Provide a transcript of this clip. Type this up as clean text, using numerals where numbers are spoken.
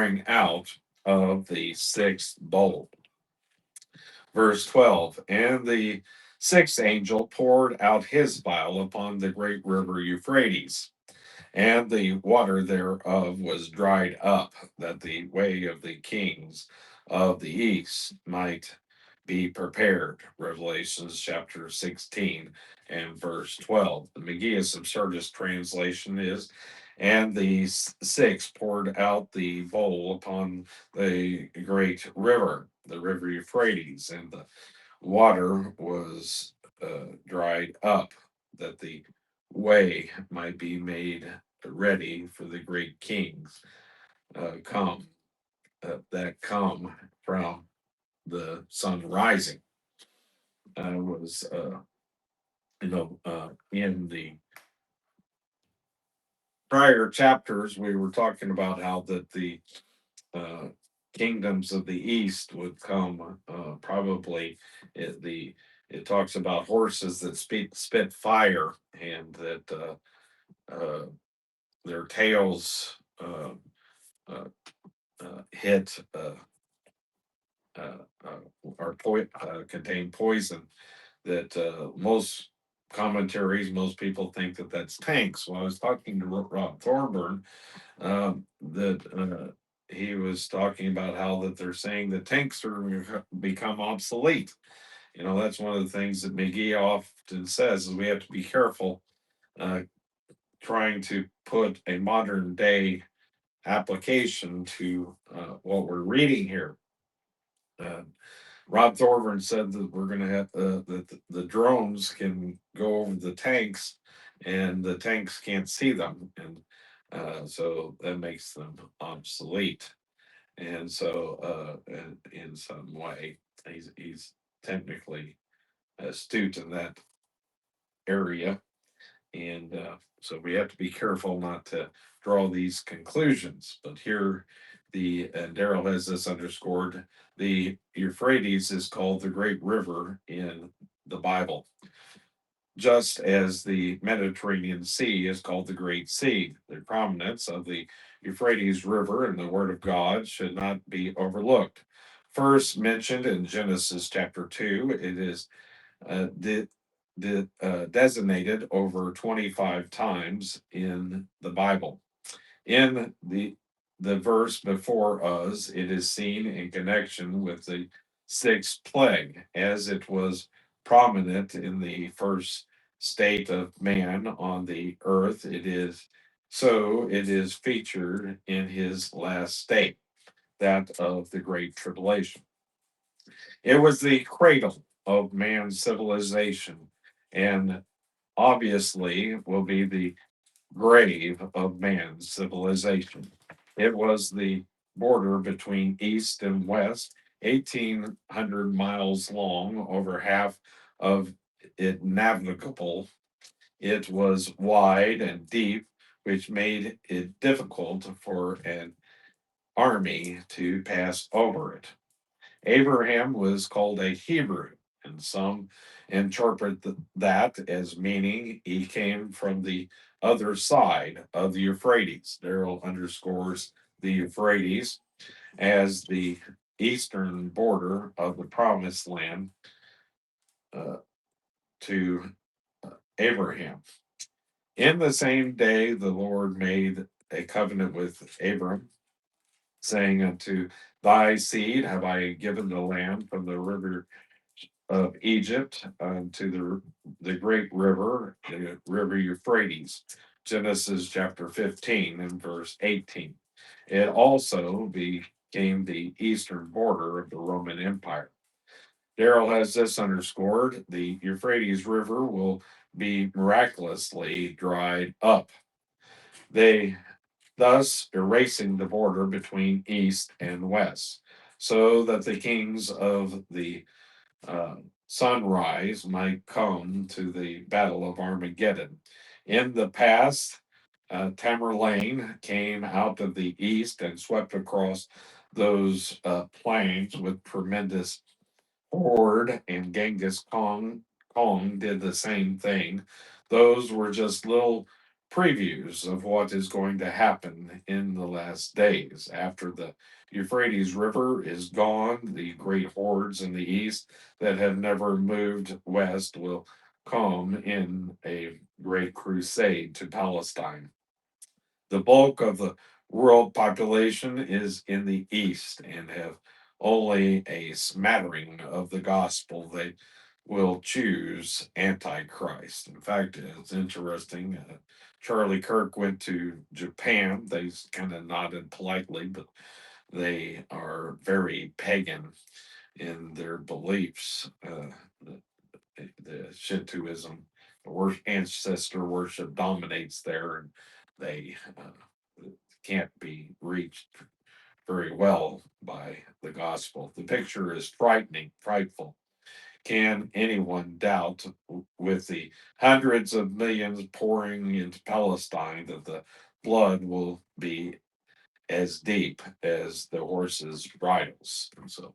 pouring out of the sixth bowl. Verse 12, and the sixth angel poured out his vial upon the great river Euphrates, and the water thereof was dried up, that the way of the kings of the east might be prepared. Revelations chapter 16 and verse 12. The Megaeus Absurdus translation is, and the six poured out the bowl upon the great river, the river Euphrates, and the water was dried up, that the way might be made ready for the great kings come that come from the sun rising. Was in the prior chapters we were talking about how that the uh, kingdoms of the east would come. Probably the it talks about horses that spit fire, and that uh, their tails uh, hit uh, or contain poison. That most commentaries, most people think that that's tanks. Well, I was talking to Rob Thorburn, that he was talking about how that they're saying that tanks are become obsolete. That's one of the things that McGee often says is we have to be careful uh, trying to put a modern day application to what we're reading here. Uh, Rob Thorburn said that we're going to have that the drones can go over the tanks, and the tanks can't see them, and so that makes them obsolete. And so, in some way, he's technically astute in that area, and so we have to be careful not to draw these conclusions. But here, the Daryl has this underscored. The Euphrates is called the Great River in the Bible, just as the Mediterranean Sea is called the Great Sea. The prominence of the Euphrates River in the Word of God should not be overlooked. First mentioned in Genesis chapter 2, it is the designated over 25 times in the Bible. In the verse before us, it is seen in connection with the sixth plague, as it was prominent in the first state of man on the earth. It is featured in his last state, that of the Great Tribulation. It was the cradle of man's civilization, and obviously will be the grave of man's civilization. It was the border between east and west, 1,800 miles long, over half of it navigable. It was wide and deep, which made it difficult for an army to pass over it. Abraham was called a Hebrew, and some interpret that as meaning he came from the other side of the Euphrates. Darrell underscores the Euphrates as the eastern border of the promised land uh, to Abraham. In the same day, the Lord made a covenant with Abram, saying, unto thy seed have I given the land from the river of Egypt to the great river, the river Euphrates. Genesis chapter 15 and verse 18. It also became the eastern border of the Roman Empire. Darrell has this underscored: the Euphrates River will be miraculously dried up. They thus erasing the border between east and west, so that the kings of the uh, sunrise might come to the Battle of Armageddon. In the past, Tamerlane came out of the east and swept across those plains with tremendous horde, and Genghis Khan did the same thing. Those were just little previews of what is going to happen in the last days. After the Euphrates River is gone, the great hordes in the east that have never moved west will come in a great crusade to Palestine. The bulk of the world population is in the east and have only a smattering of the gospel. They will choose Antichrist. In fact, it's interesting. Charlie Kirk went to Japan. They kind of nodded politely, but they are very pagan in their beliefs. The Shintoism, ancestor worship dominates there, and they can't be reached very well by the gospel. The picture is frightening, frightful. Can anyone doubt, with the hundreds of millions pouring into Palestine, that the blood will be as deep as the horses' bridles? And so